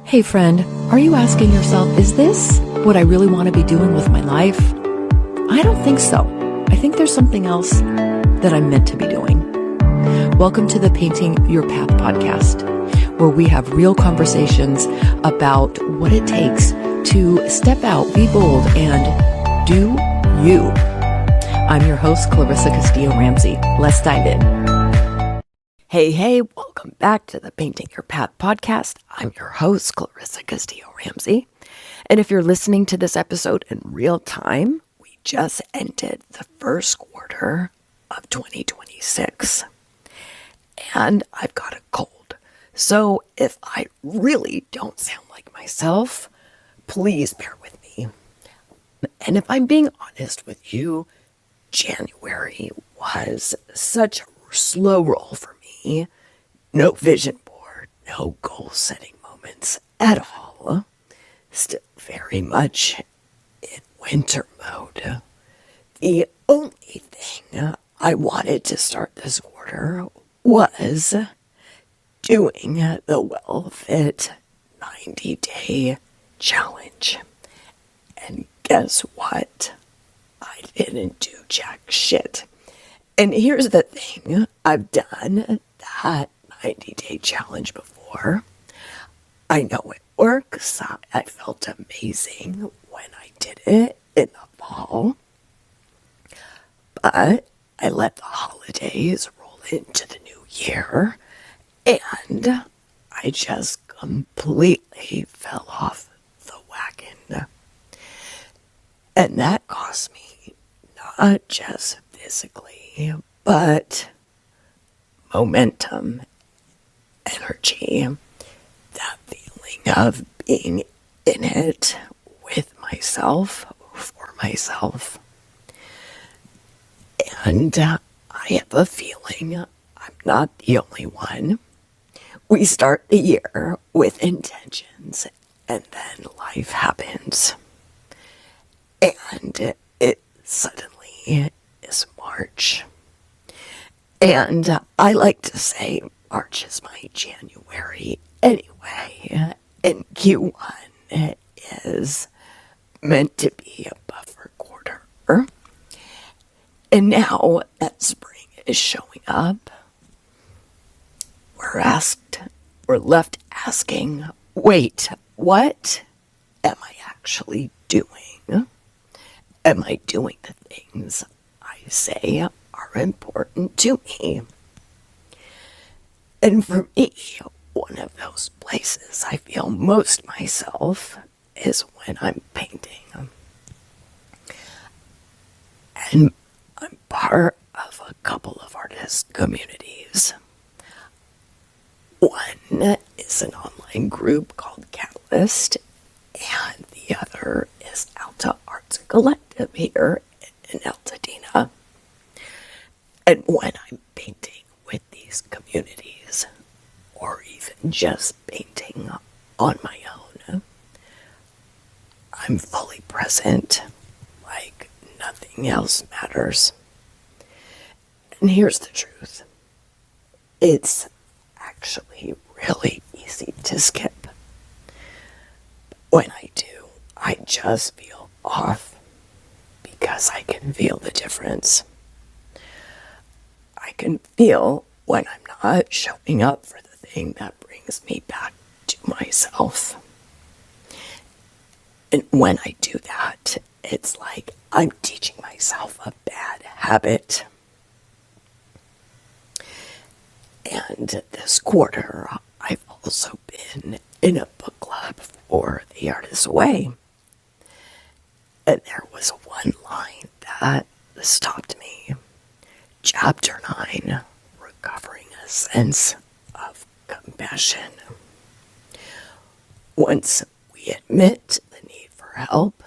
Hey friend, are you asking yourself, is this what I really want to be doing with my life? I don't think so. I think there's something else that I'm meant to be doing. Welcome to the Painting Your Path podcast, where we have real conversations about what it takes to step out, be bold, and do you. I'm your host, Clarissa Castillo-Ramsey. Let's dive in. Hey, welcome back to the Painting Your Path podcast. I'm your host, Clarissa Castillo-Ramsey. And if you're listening to this episode in real time, we just ended the first quarter of 2026. And I've got a cold. So if I really don't sound like myself, please bear with me. And if I'm being honest with you, January was such a slow roll for me. No vision board, no goal setting moments at all. Still very much in winter mode. The only thing I wanted to start this quarter was doing the WellFit 90-day challenge. And guess what? I didn't do jack shit. And here's the thing, I've done that 90-day challenge before. I know it works. I felt amazing when I did it in the fall. But I let the holidays roll into the new year, and I just completely fell off the wagon. And that cost me not just physically, but momentum, energy, that feeling of being in it with myself, for myself. And I have a feeling I'm not the only one. We start the year with intentions, and then life happens. And it suddenly is March. And I like to say March is my January anyway, and Q1 is meant to be a buffer quarter. And now that spring is showing up, we're left asking, wait, what am I actually doing? Am I doing the things I say are important to me? And for me, one of those places I feel most myself is when I'm painting. And I'm part of a couple of artist communities. One is an online group called Catalyst, and the other is Alta Arts Collective here in Altadena. And when I'm painting with these communities, or even just painting on my own, I'm fully present, like nothing else matters. And here's the truth. It's actually really easy to skip. When I do, I just feel off because I can feel the difference. I can feel when I'm not showing up for the thing that brings me back to myself. And when I do that, it's like I'm teaching myself a bad habit. And this quarter, I've also been in a book club for The Artist's Way. And there was one line that stopped me. Chapter 9, Recovering a Sense of Compassion. Once we admit the need for help,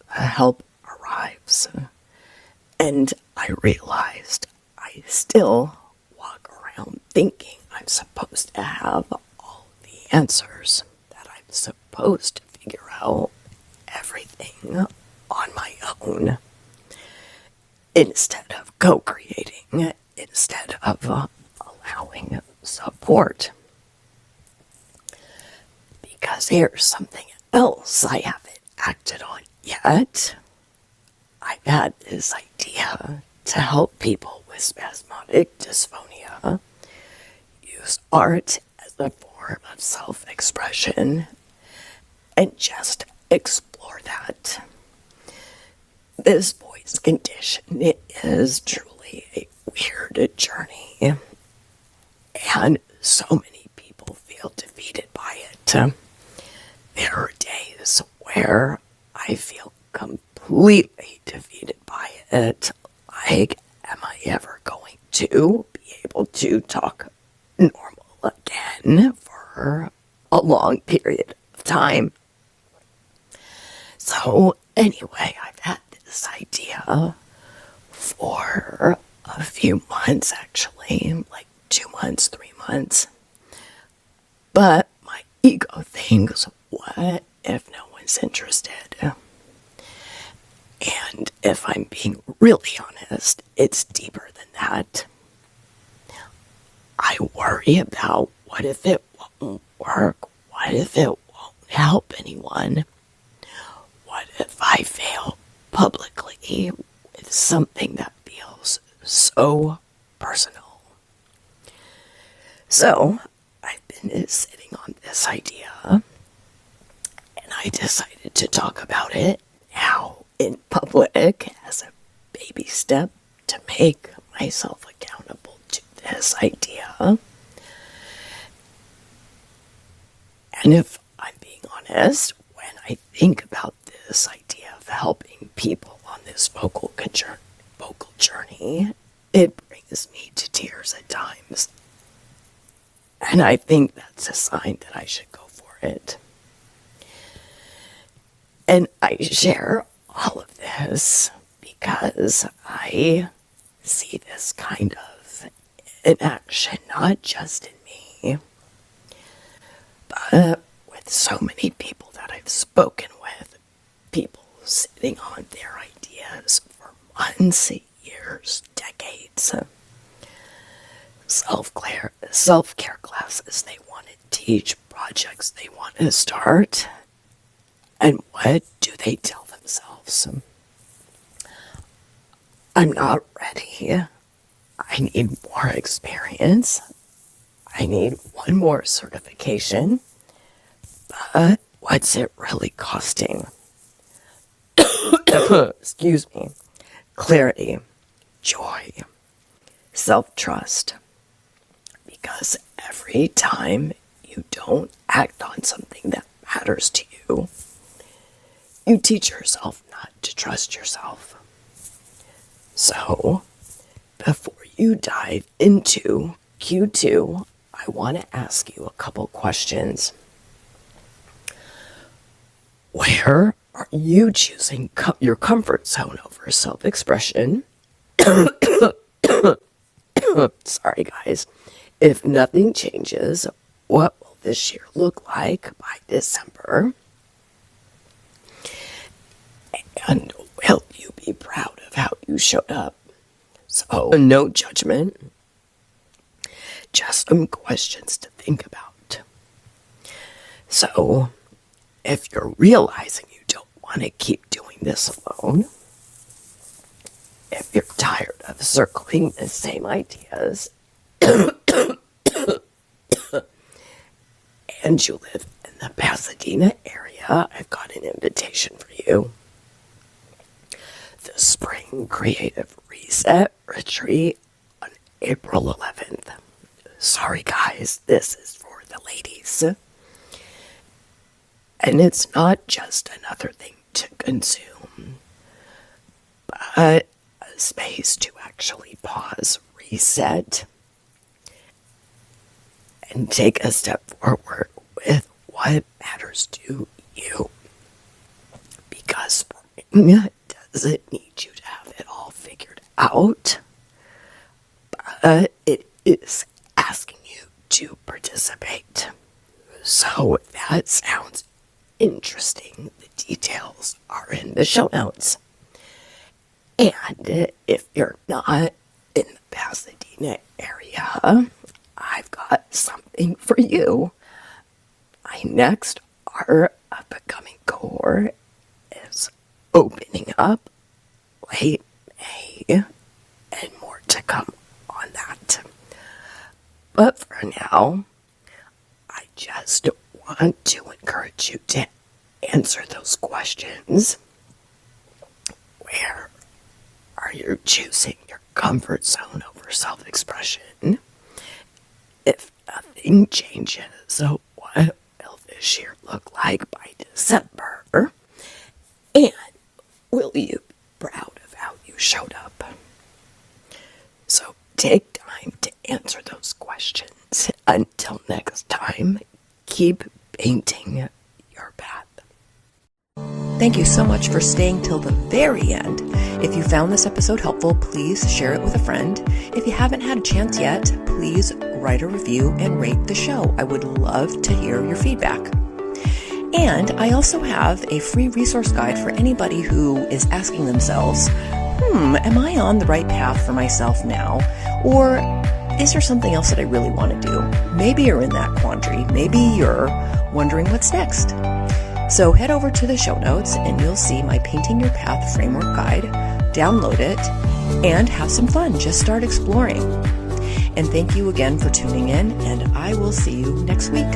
help arrives. And I realized I still walk around thinking I'm supposed to have all the answers, that I'm supposed to figure out everything on my own, instead of co-creating, instead of allowing support. Because here's something else I haven't acted on yet. I've had this idea to help people with spasmodic dysphonia use art as a form of self-expression and just explore that. This voice condition, it is truly a weird journey, and so many people feel defeated by it. There are days where I feel completely defeated by it. Like, am I ever going to be able to talk normal again for a long period of time? So anyway, I've had this idea for a few months, actually, like 2 months, 3 months. But my ego thinks, what if no one's interested? And if I'm being really honest, it's deeper than that. I worry about, what if it won't work? What if it won't help anyone? What if I fail publicly with something that feels so personal? So I've been sitting on this idea, and I decided to talk about it now in public as a baby step to make myself accountable to this idea. And if I'm being honest, when I think about this idea of helping people on this vocal journey, it brings me to tears at times. And I think that's a sign that I should go for it. And I share all of this because I see this kind of in action, not just in me, but with so many people that I've spoken with, people sitting on their ideas for months, years, decades. Self-care classes they want to teach, projects they want to start. And what do they tell themselves? I'm not ready. I need more experience. I need one more certification. But what's it really costing? Excuse me. Clarity, joy, self-trust. Because every time you don't act on something that matters to you, you teach yourself not to trust yourself. So, before you dive into Q2, I want to ask you a couple questions. Where are you choosing your comfort zone over self-expression? Sorry, guys. If nothing changes, what will this year look like by December? And will you be proud of how you showed up? So, no judgment, just some questions to think about. So, if you're realizing you don't want to keep doing this alone, if you're tired of circling the same ideas, and you live in the Pasadena area, I've got an invitation for you. The Spring Creative Reset Retreat on April 11th. Sorry guys, this is for the ladies. And it's not just another thing to consume, but a space to actually pause, reset, and take a step forward with what matters to you. Because spring doesn't need you to have it all figured out, but it is asking you to participate. So if that sounds interesting, the details are in the show notes. And if you're not in the Pasadena area, I've got something for you. My next our upcoming cohort is opening up late May, and more to come on that. But for now, I just want to encourage you to answer those questions. Where are you choosing your comfort zone over self-expression? If nothing changes, so what will this year look like by December? And will you be proud of how you showed up? So take time to answer those questions. Until next time, keep painting your path. Thank you so much for staying till the very end. If you found this episode helpful, please share it with a friend. If you haven't had a chance yet, please write a review and rate the show. I would love to hear your feedback. And I also have a free resource guide for anybody who is asking themselves, am I on the right path for myself now? Or is there something else that I really want to do? Maybe you're in that quandary. Maybe you're wondering what's next. So head over to the show notes and you'll see my Painting Your Path framework guide. Download it and have some fun. Just start exploring. And thank you again for tuning in, and I will see you next week.